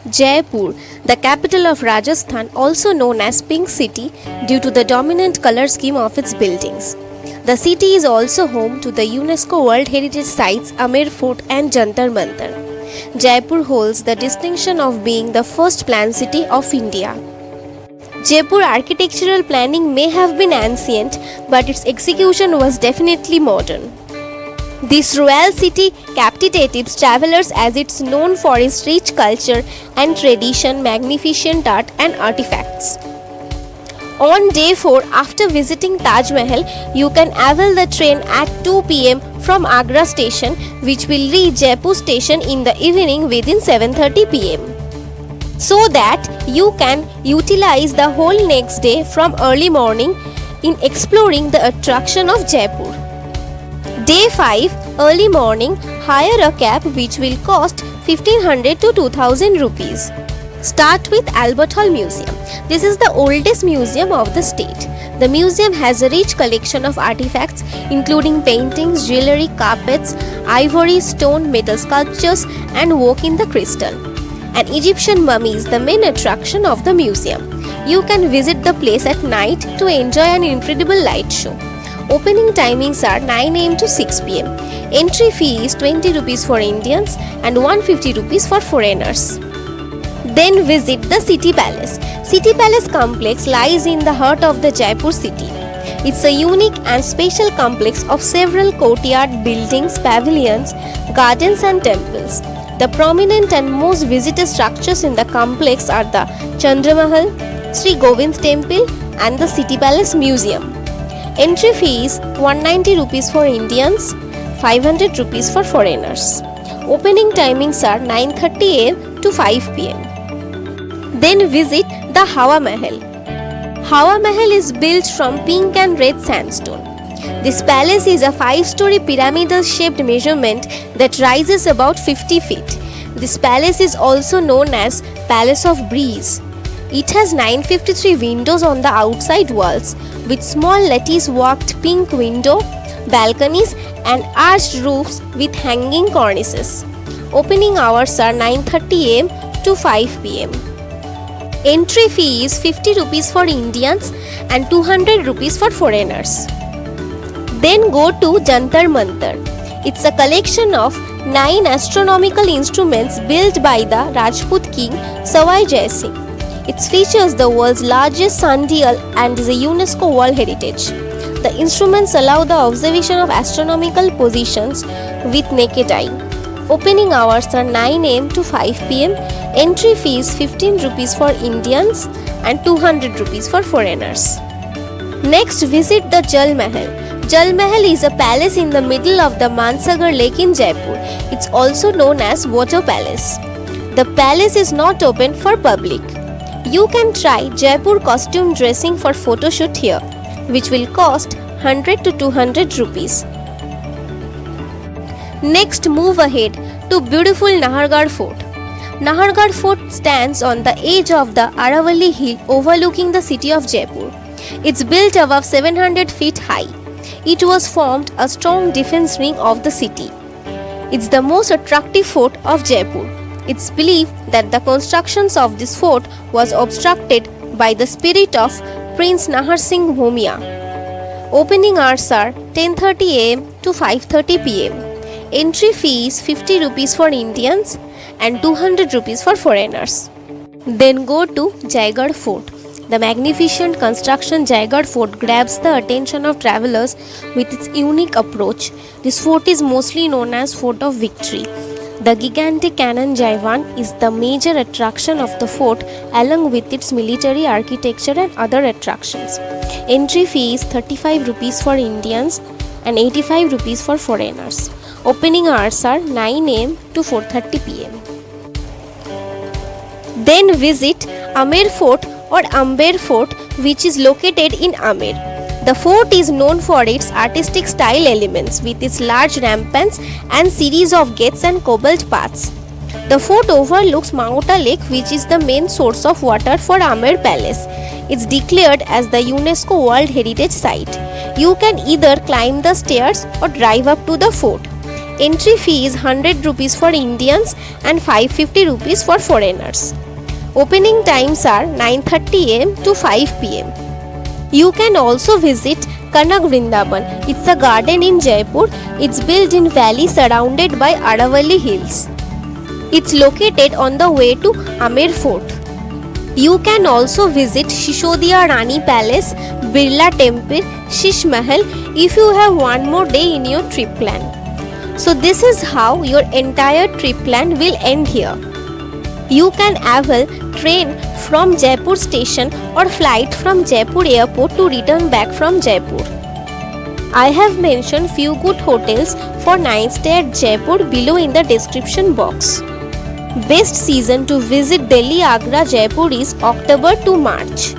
Jaipur, the capital of Rajasthan, also known as Pink City due to the dominant color scheme of its buildings. The city is also home to the UNESCO World Heritage Sites Amer Fort and Jantar Mantar. Jaipur holds the distinction of being the first planned city of India. Jaipur architectural planning may have been ancient, but its execution was definitely modern. This royal city captivates travelers as it's known for its rich culture and tradition, magnificent art and artifacts. On day 4, after visiting Taj Mahal, you can avail the train at 2 pm from Agra station, which will reach Jaipur station in the evening within 7:30 pm. So that you can utilize the whole next day from early morning in exploring the attraction of Jaipur. Day 5, early morning, hire a cab which will cost 1500 to 2000 rupees. Start with Albert Hall Museum. This is the oldest museum of the state. The museum has a rich collection of artifacts including paintings, jewelry, carpets, ivory, stone, metal sculptures and work in the crystal. An Egyptian mummy is the main attraction of the museum. You can visit the place at night to enjoy an incredible light show. Opening timings are 9 am to 6 pm. Entry fee is 20 rupees for Indians and 150 rupees for foreigners. Then visit the City Palace. City Palace complex lies in the heart of the Jaipur city. It's a unique and special complex of several courtyard buildings, pavilions, gardens and temples. The prominent and most visited structures in the complex are the Chandra Mahal, Sri Govind Temple and the City Palace Museum. Entry fee is 190 rupees for Indians, 500 rupees for foreigners. Opening timings are 9:30 am to 5 pm. Then visit the Hawa Mahal. Hawa Mahal is built from pink and red sandstone. This palace is a 5-story pyramidal shaped measurement that rises about 50 feet. This palace is also known as Palace of Breeze. It has 953 windows on the outside walls with small lattice worked pink window, balconies and arched roofs with hanging cornices. Opening hours are 9:30 am to 5 pm. Entry fee is 50 rupees for Indians and 200 rupees for foreigners. Then go to Jantar Mantar. It's a collection of 9 astronomical instruments built by the Rajput king Sawai Jai Singh. It features the world's largest sundial and is a UNESCO World Heritage. The instruments allow the observation of astronomical positions with naked eye. Opening hours are 9 am to 5 pm. Entry fee is 15 rupees for Indians and 200 rupees for foreigners. Next, visit the Jal Mahal. Jal Mahal is a palace in the middle of the Mansagar Lake in Jaipur. It's also known as Water Palace. The palace is not open for public. You can try Jaipur costume dressing for photo shoot here, which will cost 100 to 200 rupees. Next, move ahead to beautiful Nahargarh Fort. Nahargarh Fort stands on the edge of the Aravalli hill overlooking the city of Jaipur. It's built above 700 feet high. It was formed a strong defense ring of the city. It's the most attractive fort of Jaipur. It's believed that the construction of this fort was obstructed by the spirit of Prince Nahar Singh Bhumia. Opening hours are 10:30 am to 5:30 pm. Entry fee is 50 rupees for Indians and 200 rupees for foreigners. Then go to Jaigarh Fort. The magnificent construction Jaigarh Fort grabs the attention of travelers with its unique approach. This fort is mostly known as Fort of Victory. The gigantic cannon Jaivan is the major attraction of the fort along with its military architecture and other attractions. Entry fee is 35 rupees for Indians and 85 rupees for foreigners. Opening hours are 9 am to 4:30 pm. Then visit Amer Fort or Amber Fort, which is located in Amer. The fort is known for its artistic style elements with its large ramparts and series of gates and cobbled paths. The fort overlooks Mauta Lake, which is the main source of water for Amer Palace. It's declared as the UNESCO World Heritage Site. You can either climb the stairs or drive up to the fort. Entry fee is 100 rupees for Indians and 550 rupees for foreigners. Opening times are 9:30 am to 5 pm. You can also visit Kanak Vrindavan. It's a garden in Jaipur. It's built in valley surrounded by Aravalli hills. It's located on the way to Amer Fort. You can also visit Shishodaya Rani Palace, Birla Temple, Shish Mahal if you have one more day in your trip plan. So this is how your entire trip plan will end here. You can avail train from Jaipur station or flight from Jaipur airport to return back from Jaipur. I have mentioned few good hotels for night stay at Jaipur below in the description box. Best season to visit Delhi, Agra, Jaipur is October to March.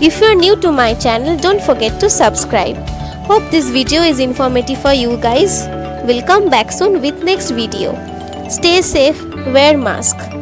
If you are new to my channel, don't forget to subscribe. Hope this video is informative for you guys. We'll come back soon with next video. Stay safe, wear mask.